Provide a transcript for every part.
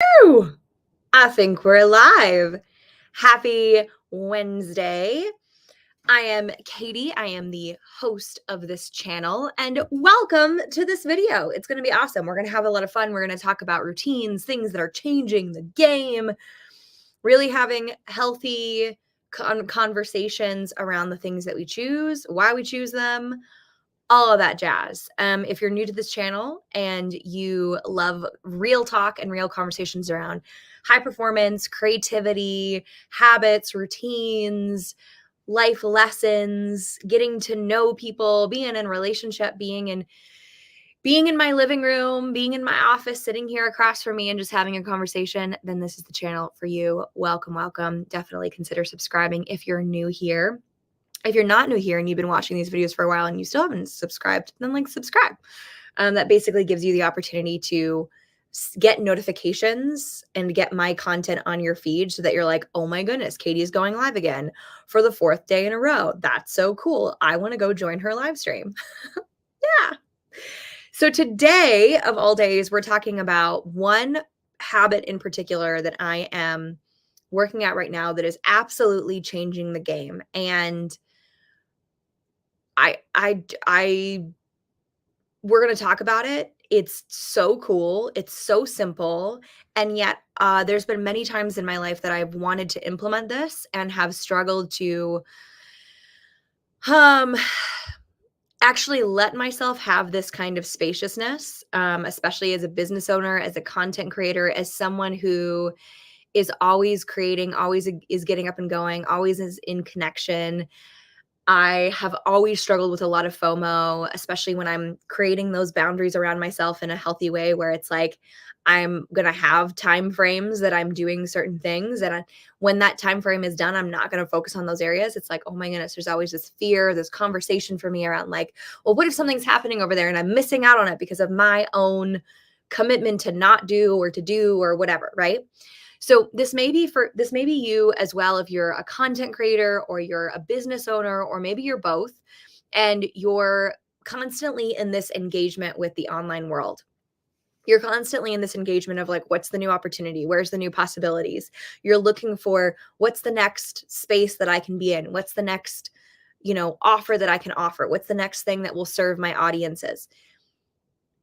Woo! I think we're live. Happy Wednesday. I am Katie. I am the host of this channel, and welcome to this video. It's going to be awesome. We're going to have a lot of fun. We're going to talk about routines, things that are changing the game, really having healthy conversations around the things that we choose, why we choose them, all of that jazz. If you're new to this channel and you love real talk and real conversations around high performance, creativity, habits, routines, life lessons, getting to know people, being in relationship, being in my living room, being in my office, sitting here across from me and just having a conversation, then this is the channel for you. Welcome, welcome. Definitely consider subscribing if you're new here. If you're not new here and you've been watching these videos for a while and you still haven't subscribed, then subscribe. That basically gives you the opportunity to get notifications and get my content on your feed so that you're like, oh my goodness, Katie is going live again for the 4th day in a row. That's so cool. I want to go join her live stream. Yeah. So today of all days, we're talking about one habit in particular that I am working at right now that is absolutely changing the game. And we're going to talk about it. It's so cool. It's so simple. And yet there's been many times in my life that I've wanted to implement this and have struggled to actually let myself have this kind of spaciousness, especially as a business owner, as a content creator, as someone who is always creating, always is getting up and going, always is in connection. I have always struggled with a lot of FOMO, especially when I'm creating those boundaries around myself in a healthy way where it's like I'm going to have time frames that I'm doing certain things, and when that time frame is done, I'm not going to focus on those areas. It's like, oh my goodness, there's always this fear, this conversation for me around like, well, what if something's happening over there and I'm missing out on it because of my own commitment to not do or to do or whatever, right? So this may be you as well if you're a content creator or you're a business owner or maybe you're both and you're constantly in this engagement with the online world. You're constantly in this engagement of like, what's the new opportunity? Where's the new possibilities? You're looking for what's the next space that I can be in? What's the next, offer that I can offer? What's the next thing that will serve my audiences?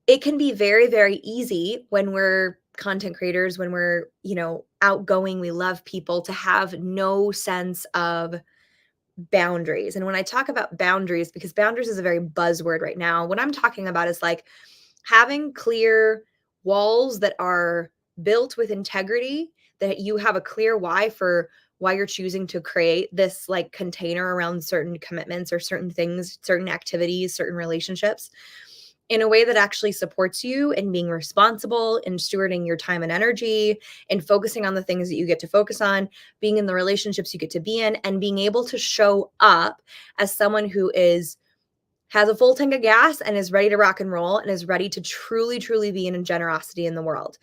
It can be very, very easy when we're content creators, when we're, outgoing, we love people, to have no sense of boundaries. And when I talk about boundaries, because boundaries is a very buzzword right now, what I'm talking about is like having clear walls that are built with integrity, that you have a clear why for why you're choosing to create this like container around certain commitments or certain things, certain activities, certain relationships, in a way that actually supports you in being responsible, in stewarding your time and energy, in focusing on the things that you get to focus on, being in the relationships you get to be in, and being able to show up as someone who has a full tank of gas and is ready to rock and roll and is ready to truly, truly be in generosity in the world.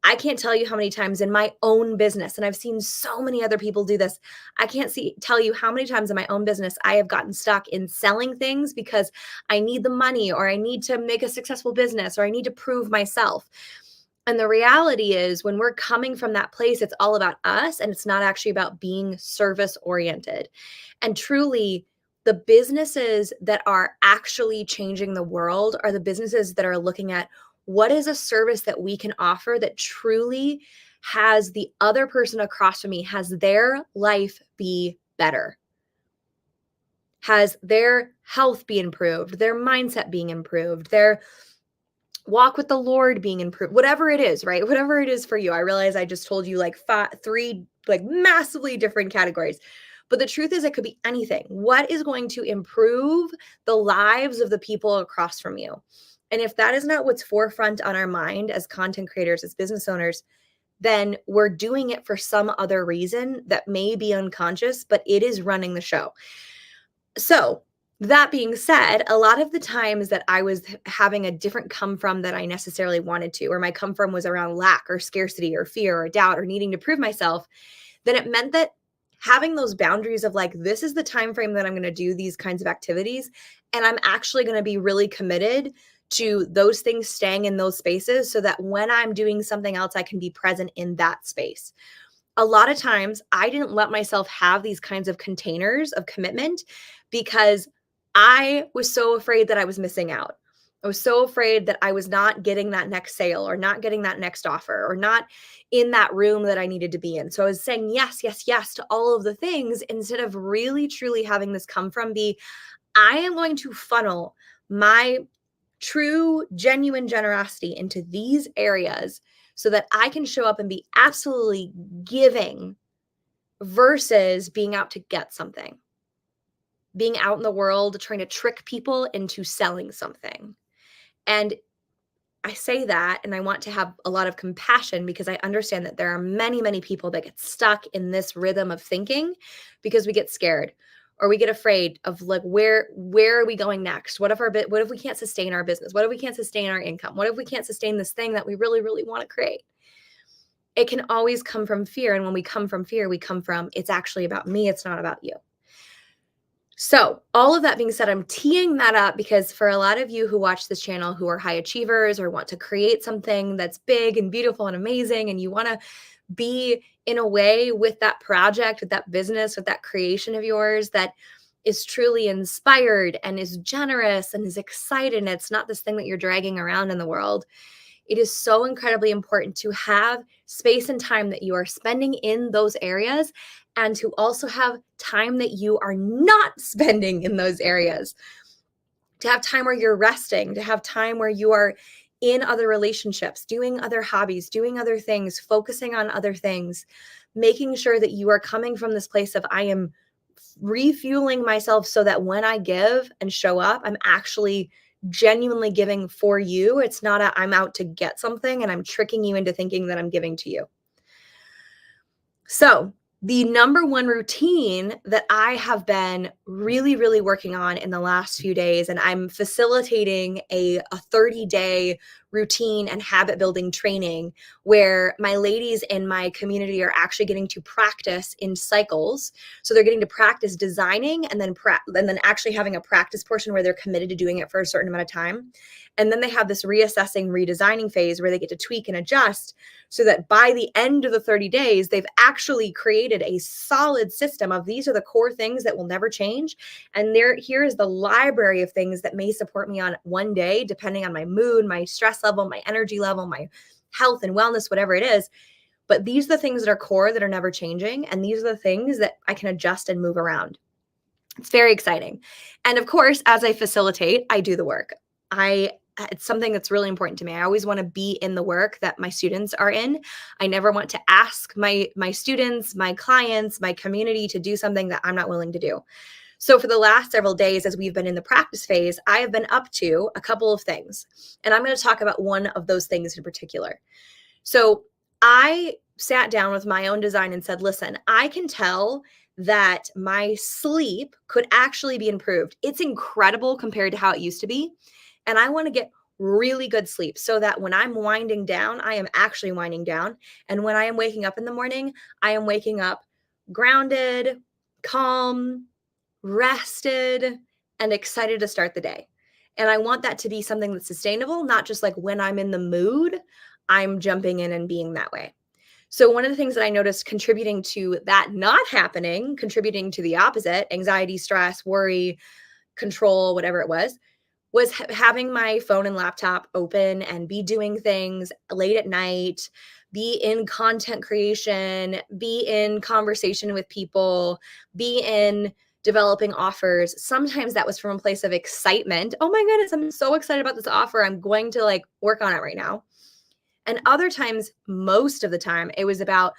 I can't tell you how many times in my own business, and I've seen so many other people do this. I can't tell you how many times in my own business I have gotten stuck in selling things because I need the money, or I need to make a successful business, or I need to prove myself. And the reality is, when we're coming from that place, it's all about us, and it's not actually about being service oriented. And truly, the businesses that are actually changing the world are the businesses that are looking at what is a service that we can offer that truly has the other person across from me, has their life be better, has their health be improved, their mindset being improved, their walk with the Lord being improved, whatever it is, right? Whatever it is for you. I realize I just told you like three like massively different categories. But the truth is, it could be anything. What is going to improve the lives of the people across from you? And if that is not what's forefront on our mind as content creators, as business owners, then we're doing it for some other reason that may be unconscious, but it is running the show. So, that being said, a lot of the times that I was having a different come from that I necessarily wanted to, or my come from was around lack or scarcity or fear or doubt or needing to prove myself, then it meant that having those boundaries of like, this is the time frame that I'm going to do these kinds of activities, and I'm actually going to be really committed to those things staying in those spaces so that when I'm doing something else, I can be present in that space. A lot of times I didn't let myself have these kinds of containers of commitment because I was so afraid that I was missing out. I was so afraid that I was not getting that next sale or not getting that next offer or not in that room that I needed to be in. So I was saying yes, yes, yes to all of the things instead of really truly having this come from I am going to funnel my true, genuine generosity into these areas so that I can show up and be absolutely giving versus being out to get something, being out in the world trying to trick people into selling something. And I say that and I want to have a lot of compassion because I understand that there are many, many people that get stuck in this rhythm of thinking because we get scared or we get afraid of like where are we going next? What if we can't sustain our business? What if we can't sustain our income? What if we can't sustain this thing that we really, really want to create? It can always come from fear. And when we come from fear, we come from it's actually about me, it's not about you. So, all of that being said, I'm teeing that up because for a lot of you who watch this channel who are high achievers or want to create something that's big and beautiful and amazing, and you want to be in a way with that project, with that business, with that creation of yours that is truly inspired and is generous and is excited, and it's not this thing that you're dragging around in the world. It is so incredibly important to have space and time that you are spending in those areas and to also have time that you are not spending in those areas. To have time where you're resting, to have time where you are in other relationships, doing other hobbies, doing other things, focusing on other things, making sure that you are coming from this place of I am refueling myself so that when I give and show up, I'm actually genuinely giving for you. It's not I'm out to get something and I'm tricking you into thinking that I'm giving to you. So, the number one routine that I have been really, really working on in the last few days, and I'm facilitating a 30-day routine and habit building training where my ladies in my community are actually getting to practice in cycles. So they're getting to practice designing and then actually having a practice portion where they're committed to doing it for a certain amount of time. And then they have this reassessing, redesigning phase where they get to tweak and adjust so that by the end of the 30 days, they've actually created a solid system of these are the core things that will never change. And here is the library of things that may support me on one day, depending on my mood, my stress level, my energy level, my health and wellness, whatever it is. But these are the things that are core that are never changing. And these are the things that I can adjust and move around. It's very exciting. And of course, as I facilitate, I do the work. It's something that's really important to me. I always want to be in the work that my students are in. I never want to ask my students, my clients, my community to do something that I'm not willing to do. So for the last several days, as we've been in the practice phase, I have been up to a couple of things. And I'm going to talk about one of those things in particular. So I sat down with my own design and said, listen, I can tell that my sleep could actually be improved. It's incredible compared to how it used to be. And I want to get really good sleep so that when I'm winding down, I am actually winding down. And when I am waking up in the morning, I am waking up grounded, calm, rested, and excited to start the day. And I want that to be something that's sustainable, not just like when I'm in the mood, I'm jumping in and being that way. So one of the things that I noticed contributing to that not happening, contributing to the opposite, anxiety, stress, worry, control, whatever it was having my phone and laptop open and be doing things late at night, be in content creation, be in conversation with people, be in developing offers. Sometimes that was from a place of excitement. Oh my goodness, I'm so excited about this offer. I'm going to like work on it right now. And other times, most of the time, it was about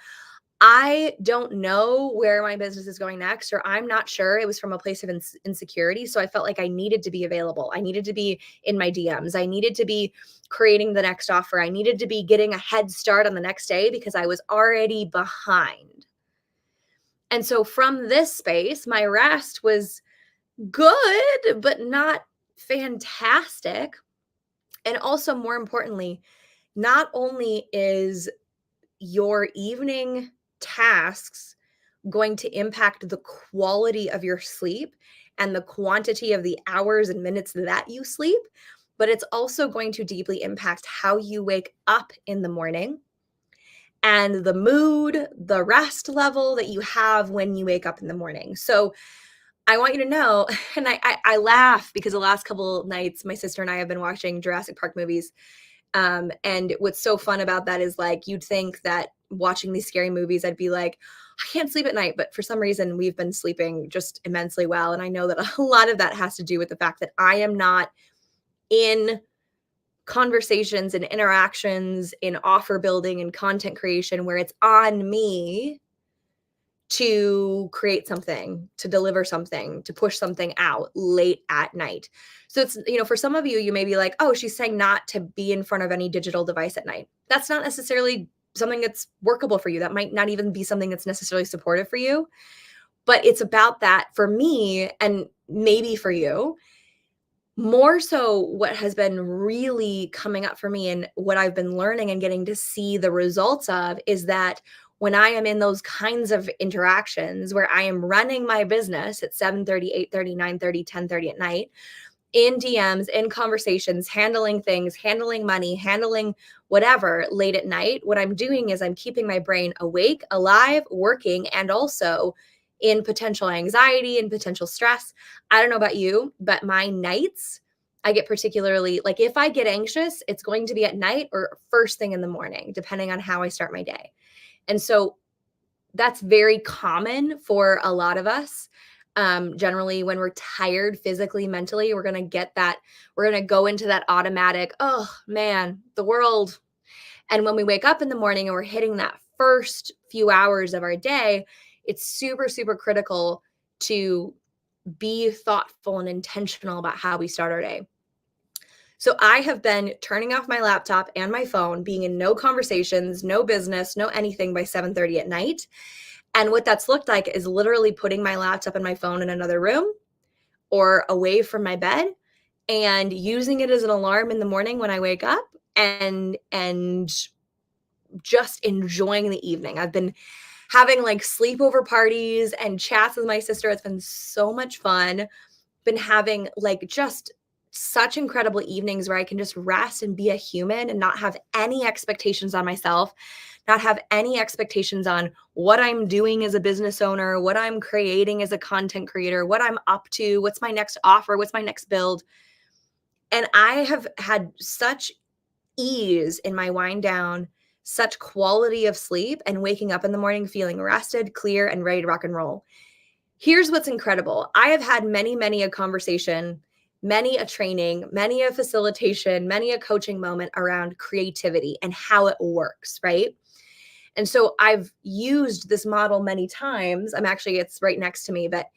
I don't know where my business is going next, or I'm not sure. It was from a place of insecurity. So I felt like I needed to be available. I needed to be in my DMs. I needed to be creating the next offer. I needed to be getting a head start on the next day because I was already behind. And so from this space, my rest was good, but not fantastic. And also, more importantly, not only is your evening tasks going to impact the quality of your sleep and the quantity of the hours and minutes that you sleep, but it's also going to deeply impact how you wake up in the morning and the mood, the rest level that you have when you wake up in the morning. So I want you to know, and I laugh because the last couple nights, my sister and I have been watching Jurassic Park movies. And what's so fun about that is like, you'd think that watching these scary movies, I'd be like, I can't sleep at night. But for some reason, we've been sleeping just immensely well. And I know that a lot of that has to do with the fact that I am not in conversations and interactions in offer building and content creation where it's on me to create something, to deliver something, to push something out late at night. So it's, for some of you, you may be like, oh, she's saying not to be in front of any digital device at night. That's not necessarily something that's workable for you. That might not even be something that's necessarily supportive for you. But it's about that for me, and maybe for you. More so, what has been really coming up for me and what I've been learning and getting to see the results of is that when I am in those kinds of interactions where I am running my business at 7:30, 8:30, 9:30, 10:30 at night, in DMs, in conversations, handling things, handling money, handling whatever late at night, what I'm doing is I'm keeping my brain awake, alive, working, and also in potential anxiety and potential stress. I don't know about you, but my nights, I get particularly like if I get anxious, it's going to be at night or first thing in the morning, depending on how I start my day. And so that's very common for a lot of us. Generally, when we're tired physically, mentally, we're going to go into that automatic, oh man, the world. And when we wake up in the morning and we're hitting that first few hours of our day, it's super, super critical to be thoughtful and intentional about how we start our day. So I have been turning off my laptop and my phone, being in no conversations, no business, no anything by 7:30 at night. And what that's looked like is literally putting my laptop and my phone in another room or away from my bed and using it as an alarm in the morning when I wake up and just enjoying the evening. I've been having like sleepover parties and chats with my sister. It's been so much fun. Been having like just such incredible evenings where I can just rest and be a human and not have any expectations on myself, not have any expectations on what I'm doing as a business owner, what I'm creating as a content creator, what I'm up to, what's my next offer, what's my next build. And I have had such ease in my wind down, such quality of sleep, and waking up in the morning feeling rested, clear, and ready to rock and roll. Here's what's incredible. I have had many a conversation, many a training, many a facilitation, many a coaching moment around creativity and how it works, right? And so I've used this model many times. It's right next to me, but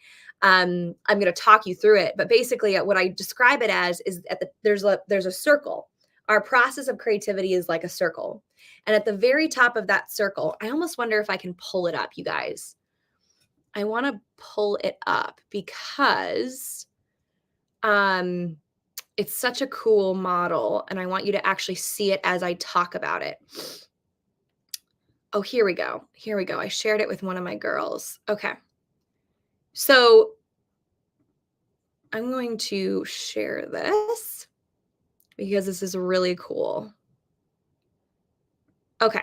I'm going to talk you through it. But basically, what I describe it as is there's a circle. Our process of creativity is like a circle. And at the very top of that circle, I almost wonder if I can pull it up, you guys. I want to pull it up because it's such a cool model, and I want you to actually see it as I talk about it. Oh, here we go. Here we go. I shared it with one of my girls. Okay. So I'm going to share this because this is really cool. Okay.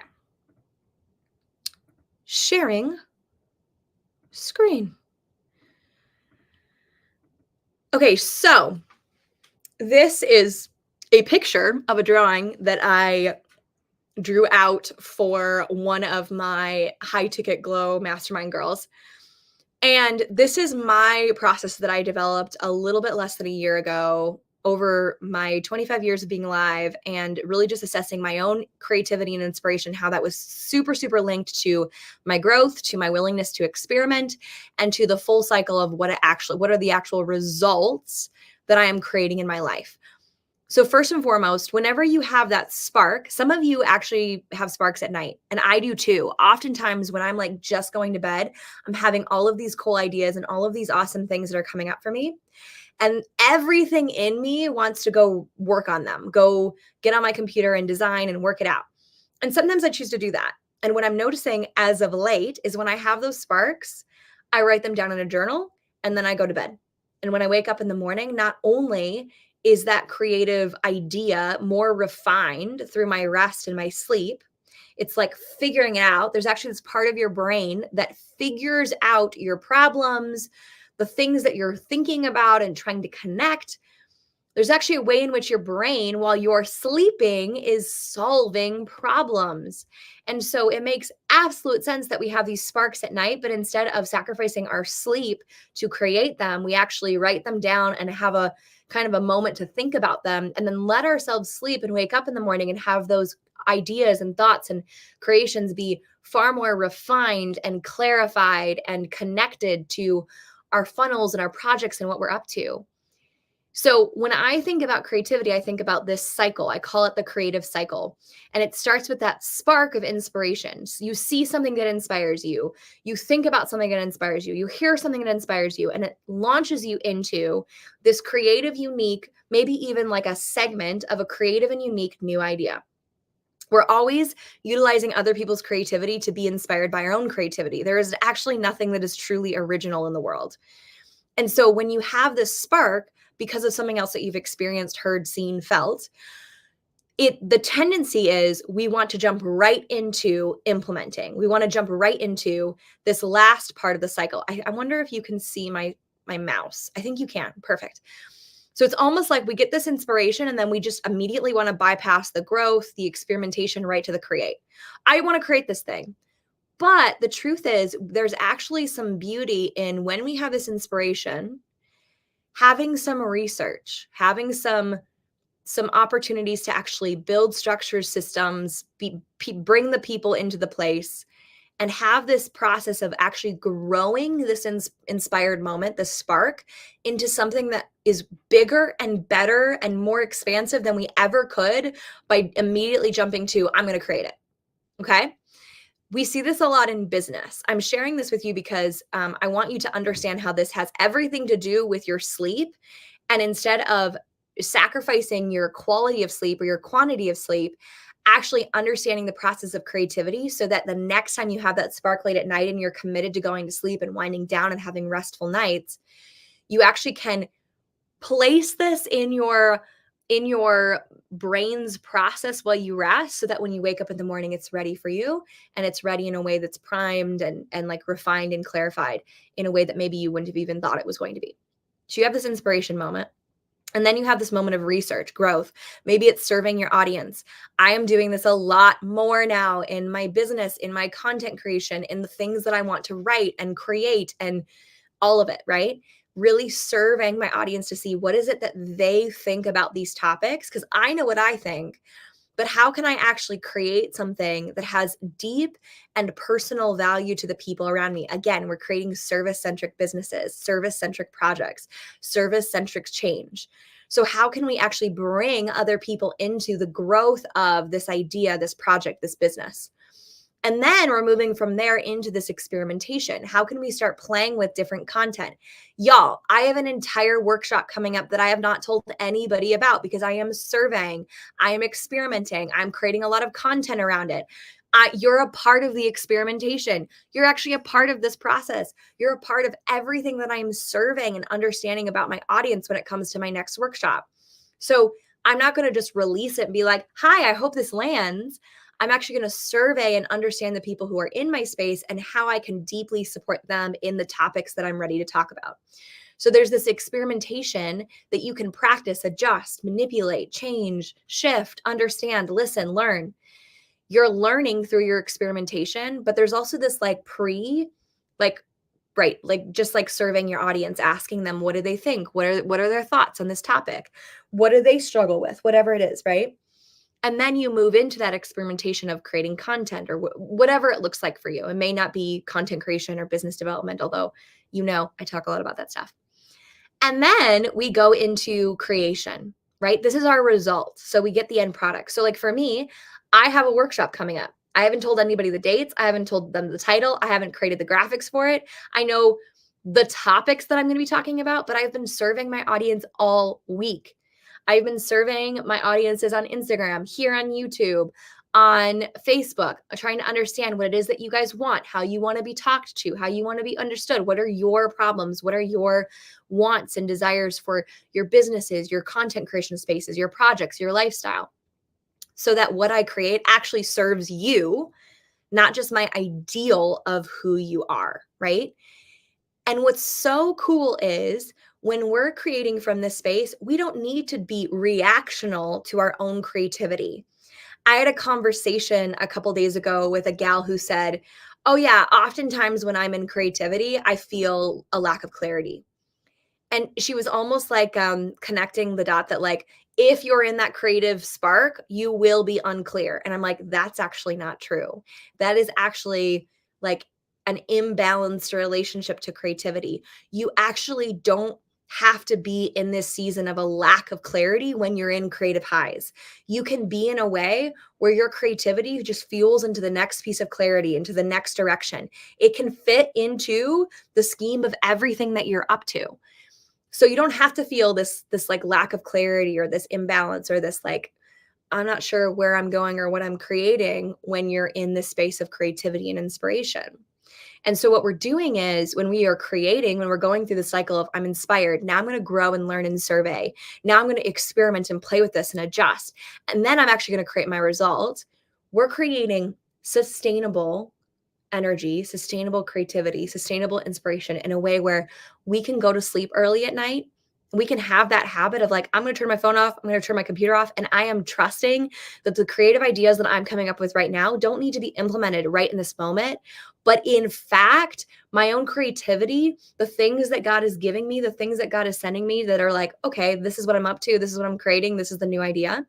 Sharing screen. Okay, so this is a picture of a drawing that I drew out for one of my high ticket glow mastermind girls. And this is my process that I developed a little bit less than a year ago over my 25 years of being alive and really just assessing my own creativity and inspiration, how that was super, super linked to my growth, to my willingness to experiment, and to the full cycle of what are the actual results that I am creating in my life. So first and foremost, whenever you have that spark, some of you actually have sparks at night, and I do too. Oftentimes when I'm like just going to bed, I'm having all of these cool ideas and all of these awesome things that are coming up for me. And everything in me wants to go work on them, go get on my computer and design and work it out. And sometimes I choose to do that. And what I'm noticing as of late is when I have those sparks, I write them down in a journal and then I go to bed. And when I wake up in the morning, not only is that creative idea more refined through my rest and my sleep? It's like figuring it out. There's actually this part of your brain that figures out your problems, the things that you're thinking about and trying to connect. There's actually a way in which your brain, while you're sleeping, is solving problems. And so it makes absolute sense that we have these sparks at night, but instead of sacrificing our sleep to create them, we actually write them down and have a kind of a moment to think about them and then let ourselves sleep and wake up in the morning and have those ideas and thoughts and creations be far more refined and clarified and connected to our funnels and our projects and what we're up to. So when I think about creativity, I think about this cycle. I call it the creative cycle. And it starts with that spark of inspiration. So you see something that inspires you. You think about something that inspires you. You hear something that inspires you. And it launches you into this creative, unique, maybe even like a segment of a creative and unique new idea. We're always utilizing other people's creativity to be inspired by our own creativity. There is actually nothing that is truly original in the world. And so when you have this spark, because of something else that you've experienced, heard, seen, felt, the tendency is we want to jump right into implementing. We want to jump right into this last part of the cycle. I wonder if you can see my mouse. I think you can. Perfect. So it's almost like we get this inspiration and then we just immediately want to bypass the growth, the experimentation, right to the create. I want to create this thing. But the truth is, there's actually some beauty in when we have this inspiration, having some research, having some opportunities to actually build structures, systems, bring the people into the place, and have this process of actually growing this inspired moment, the spark, into something that is bigger and better and more expansive than we ever could by immediately jumping to, I'm going to create it. Okay. We see this a lot in business. I'm sharing this with you because I want you to understand how this has everything to do with your sleep. And instead of sacrificing your quality of sleep or your quantity of sleep, actually understanding the process of creativity so that the next time you have that spark late at night and you're committed to going to sleep and winding down and having restful nights, you actually can place this in your brain's process while you rest so that when you wake up in the morning it's ready for you, and it's ready in a way that's primed and like refined and clarified in a way that maybe you wouldn't have even thought it was going to be. So you have this inspiration moment. And then you have this moment of research, growth. Maybe it's serving your audience. I am doing this a lot more now in my business, in my content creation, in the things that I want to write and create and all of it, right? Really serving my audience to see what is it that they think about these topics, because I know what I think, but how can I actually create something that has deep and personal value to the people around me? Again, we're creating service-centric businesses, service-centric projects, service-centric change. So how can we actually bring other people into the growth of this idea, this project, this business? And then we're moving from there into this experimentation. How can we start playing with different content? Y'all, I have an entire workshop coming up that I have not told anybody about because I am surveying, I am experimenting, I'm creating a lot of content around it. You're a part of the experimentation. You're actually a part of this process. You're a part of everything that I'm surveying and understanding about my audience when it comes to my next workshop. So I'm not going to just release it and be like, hi, I hope this lands. I'm actually going to survey and understand the people who are in my space and how I can deeply support them in the topics that I'm ready to talk about. So there's this experimentation that you can practice, adjust, manipulate, change, shift, understand, listen, learn. You're learning through your experimentation, but there's also this just like serving your audience, asking them, what do they think? What are their thoughts on this topic? What do they struggle with? Whatever it is, right? And then you move into that experimentation of creating content or whatever it looks like for you. It may not be content creation or business development, although, I talk a lot about that stuff. And then we go into creation, right? This is our result. So we get the end product. So like for me, I have a workshop coming up. I haven't told anybody the dates. I haven't told them the title. I haven't created the graphics for it. I know the topics that I'm going to be talking about, but I've been serving my audience all week. I've been serving my audiences on Instagram, here on YouTube, on Facebook, trying to understand what it is that you guys want, how you want to be talked to, how you want to be understood. What are your problems? What are your wants and desires for your businesses, your content creation spaces, your projects, your lifestyle? So that what I create actually serves you, not just my ideal of who you are, right? And what's so cool is when we're creating from this space, we don't need to be reactional to our own creativity. I had a conversation a couple days ago with a gal who said, "Oh, yeah, oftentimes when I'm in creativity, I feel a lack of clarity." And she was almost like connecting the dot that, like, if you're in that creative spark, you will be unclear. And I'm like, that's actually not true. That is actually like an imbalanced relationship to creativity. You actually don't have to be in this season of a lack of clarity when you're in creative highs. You can be in a way where your creativity just fuels into the next piece of clarity, into the next direction. It can fit into the scheme of everything that you're up to. So you don't have to feel this like lack of clarity or this imbalance or this like I'm not sure where I'm going or what I'm creating when you're in this space of creativity and inspiration. And so what we're doing is when we are creating, when we're going through the cycle of I'm inspired, now I'm going to grow and learn and survey. Now I'm going to experiment and play with this and adjust. And then I'm actually going to create my result. We're creating sustainable energy, sustainable creativity, sustainable inspiration in a way where we can go to sleep early at night. We can have that habit of like, I'm going to turn my phone off, I'm going to turn my computer off, and I am trusting that the creative ideas that I'm coming up with right now don't need to be implemented right in this moment. But in fact, my own creativity, the things that God is giving me, the things that God is sending me that are like, okay, this is what I'm up to, this is what I'm creating, this is the new idea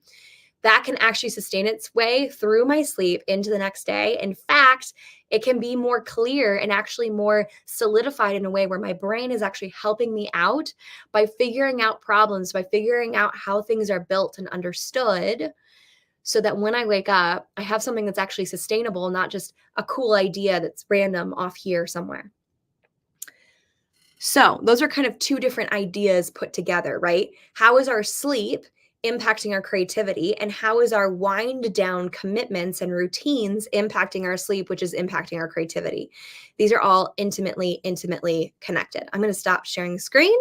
that can actually sustain its way through my sleep into the next day. In fact, it can be more clear and actually more solidified in a way where my brain is actually helping me out by figuring out problems, by figuring out how things are built and understood. So that when I wake up, I have something that's actually sustainable, not just a cool idea that's random off here somewhere. So, those are kind of two different ideas put together, right? How is our sleep impacting our creativity? And how is our wind down commitments and routines impacting our sleep, which is impacting our creativity? These are all intimately connected. I'm going to stop sharing the screen.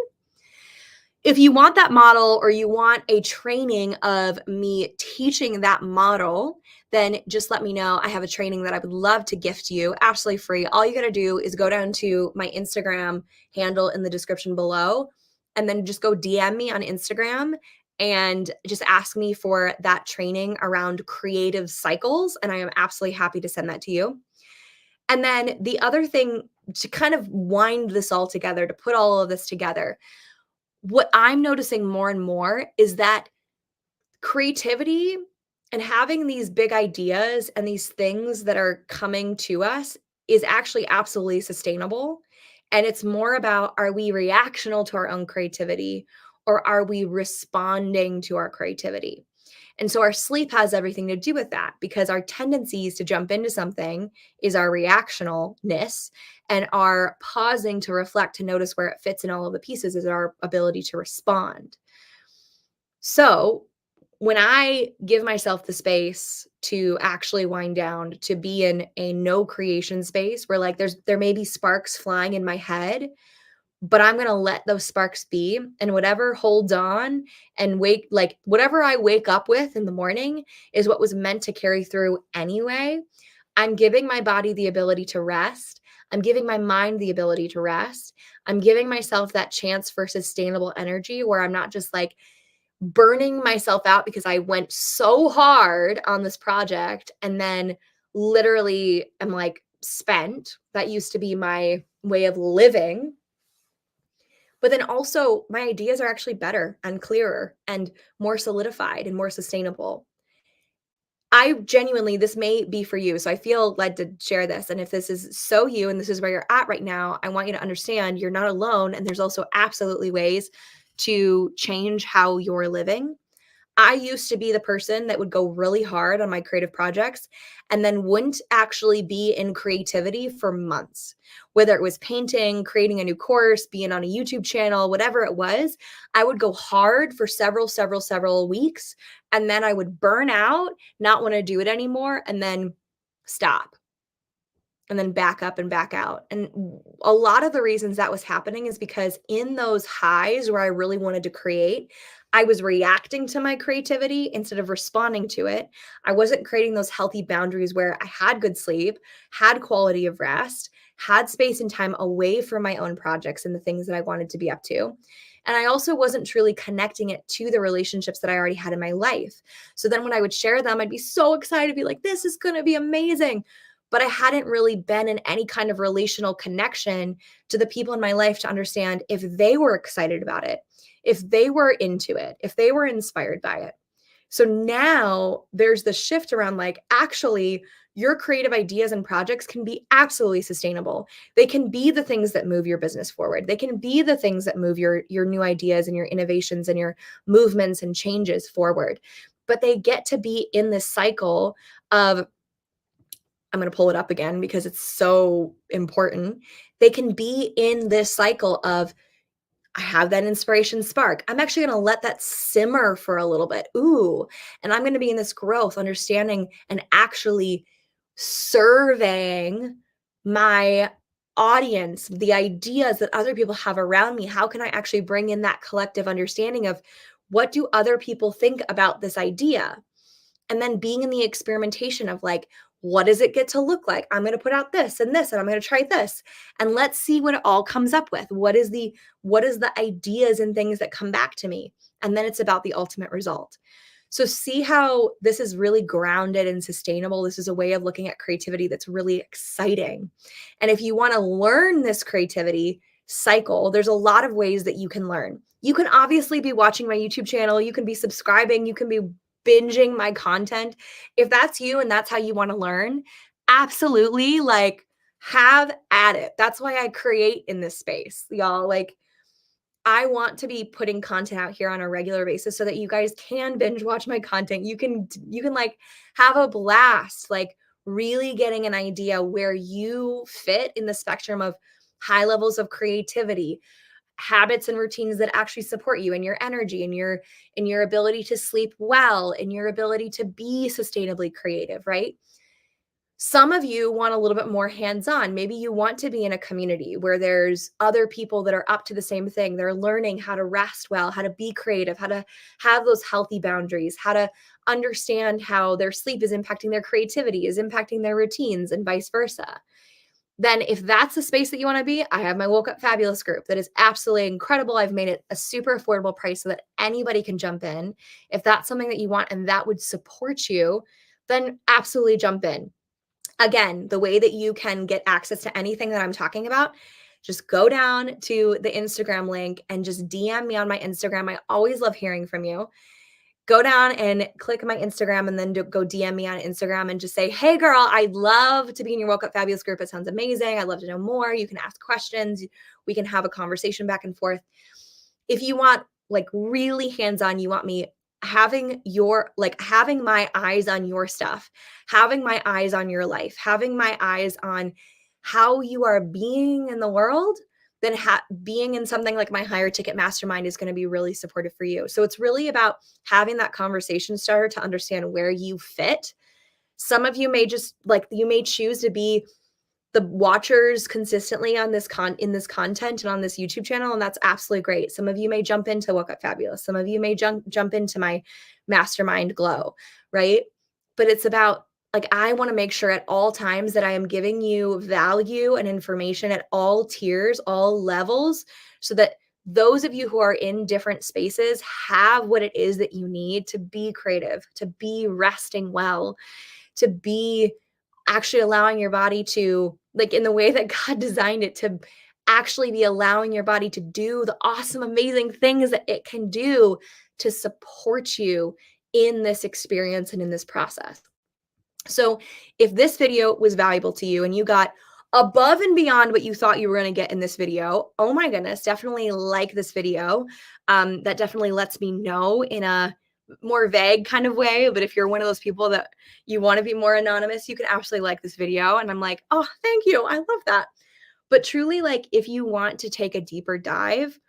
If you want that model or you want a training of me teaching that model, then just let me know. I have a training that I would love to gift you absolutely free. All you got to do is go down to my Instagram handle in the description below and then just go DM me on Instagram and just ask me for that training around creative cycles. And I am absolutely happy to send that to you. And then the other thing to kind of wind this all together, to put all of this together, what I'm noticing more and more is that creativity and having these big ideas and these things that are coming to us is actually absolutely sustainable. And it's more about, are we reactional to our own creativity or are we responding to our creativity? And so our sleep has everything to do with that because our tendencies to jump into something is our reactionalness, and our pausing to reflect, to notice where it fits in all of the pieces is our ability to respond. So when I give myself the space to actually wind down, to be in a no creation space where like there may be sparks flying in my head, but I'm going to let those sparks be, and whatever holds on and wake, like whatever I wake up with in the morning is what was meant to carry through anyway. I'm giving my body the ability to rest. I'm giving my mind the ability to rest. I'm giving myself that chance for sustainable energy where I'm not just like burning myself out because I went so hard on this project and then literally am like spent. That used to be my way of living. But then also, my ideas are actually better and clearer and more solidified and more sustainable. I genuinely, this may be for you. So I feel led to share this. And if this is so you and this is where you're at right now, I want you to understand you're not alone. And there's also absolutely ways to change how you're living. I used to be the person that would go really hard on my creative projects and then wouldn't actually be in creativity for months. Whether it was painting, creating a new course, being on a YouTube channel, whatever it was, I would go hard for several weeks. And then I would burn out, not want to do it anymore, and then stop and then back up and back out. And a lot of the reasons that was happening is because in those highs where I really wanted to create, I was reacting to my creativity instead of responding to it. I wasn't creating those healthy boundaries where I had good sleep, had quality of rest, had space and time away from my own projects and the things that I wanted to be up to. And I also wasn't truly connecting it to the relationships that I already had in my life. So then when I would share them, I'd be so excited to be like, this is going to be amazing, but I hadn't really been in any kind of relational connection to the people in my life to understand if they were excited about it, if they were into it, if they were inspired by it. So now there's the shift around like, actually, your creative ideas and projects can be absolutely sustainable. They can be the things that move your business forward. They can be the things that move your new ideas and your innovations and your movements and changes forward. But they get to be in this cycle of, I'm going to pull it up again because it's so important. They can be in this cycle of, I have that inspiration spark. I'm actually going to let that simmer for a little bit. Ooh, and I'm going to be in this growth, understanding and actually surveying my audience, the ideas that other people have around me. How can I actually bring in that collective understanding of what do other people think about this idea? And then being in the experimentation of like, what does it get to look like? I'm going to put out this and this, and I'm going to try this. And let's see what it all comes up with. What is the ideas and things that come back to me? And then it's about the ultimate result. So see how this is really grounded and sustainable. This is a way of looking at creativity that's really exciting. And if you want to learn this creativity cycle, there's a lot of ways that you can learn. You can obviously be watching my YouTube channel, you can be subscribing, you can be binging my content. If that's you and that's how you want to learn, absolutely, like, have at it. That's why I create in this space, y'all. Like, I want to be putting content out here on a regular basis so that you guys can binge watch my content. You can like have a blast, like really getting an idea where you fit in the spectrum of high levels of creativity, habits and routines that actually support you and your energy and your ability to sleep well and your ability to be sustainably creative, right? Some of you want a little bit more hands-on. Maybe you want to be in a community where there's other people that are up to the same thing. They're learning how to rest well, how to be creative, how to have those healthy boundaries, how to understand how their sleep is impacting their creativity, is impacting their routines, and vice versa. Then if that's the space that you want to be, I have my Woke Up Fabulous group that is absolutely incredible. I've made it a super affordable price so that anybody can jump in. If that's something that you want and that would support you, then absolutely jump in. Again, the way that you can get access to anything that I'm talking about, just go down to the Instagram link and just DM me on my Instagram. I always love hearing from you. Go down and click my Instagram and then go DM me on Instagram and just say, hey girl, I'd love to be in your Woke Up Fabulous group. It sounds amazing. I'd love to know more. You can ask questions. We can have a conversation back and forth. If you want like really hands-on, you want me having my eyes on your stuff, having my eyes on your life, having my eyes on how you are being in the world, then being in something like my higher ticket mastermind is going to be really supportive for you. So it's really about having that conversation starter to understand where you fit. Some of you may just like, you may choose to be the watchers consistently on in this content and on this YouTube channel, and that's absolutely great. Some of you may jump into Woke Up Fabulous. Some of you may jump into my mastermind Glow, right? But it's about like, I want to make sure at all times that I am giving you value and information at all tiers, all levels, so that those of you who are in different spaces have what it is that you need to be creative, to be resting well, to be actually allowing your body to, like, in the way that God designed it, to actually be allowing your body to do the awesome, amazing things that it can do to support you in this experience and in this process. So if this video was valuable to you and you got above and beyond what you thought you were going to get in this video, oh my goodness, definitely like this video. That definitely lets me know in a more vague kind of way. But if you're one of those people that you want to be more anonymous, you can absolutely like this video. And I'm like, oh, thank you. I love that. But truly, like, if you want to take a deeper dive,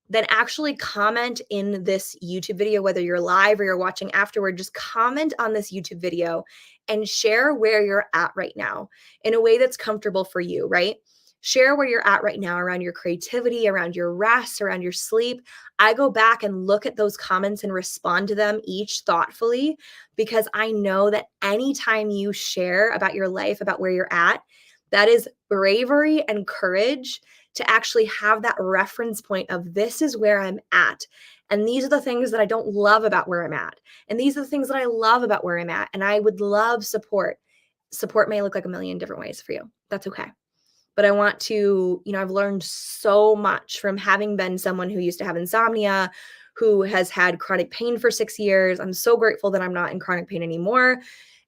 then actually comment in this YouTube video, whether you're live or you're watching afterward, just comment on this YouTube video and share where you're at right now in a way that's comfortable for you, right? Share where you're at right now around your creativity, around your rest, around your sleep. I go back and look at those comments and respond to them each thoughtfully because I know that anytime you share about your life, about where you're at, that is bravery and courage to actually have that reference point of this is where I'm at. And these are the things that I don't love about where I'm at. And these are the things that I love about where I'm at. And I would love support. Support may look like a million different ways for you. That's okay. But I want to, I've learned so much from having been someone who used to have insomnia, who has had chronic pain for 6 years. I'm so grateful that I'm not in chronic pain anymore.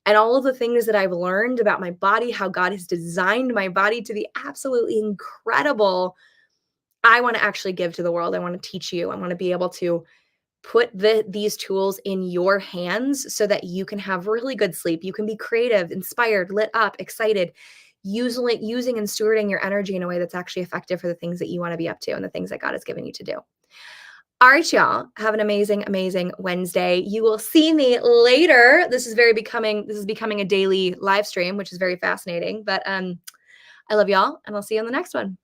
And all of the things that I've learned about my body, how God has designed my body to be absolutely incredible, I want to actually give to the world. I want to teach you. I want to be able to put these tools in your hands so that you can have really good sleep. You can be creative, inspired, lit up, excited, using and stewarding your energy in a way that's actually effective for the things that you want to be up to and the things that God has given you to do. All right, y'all. Have an amazing, amazing Wednesday. You will see me later. This is becoming a daily live stream, which is very fascinating. But I love y'all, and I'll see you on the next one.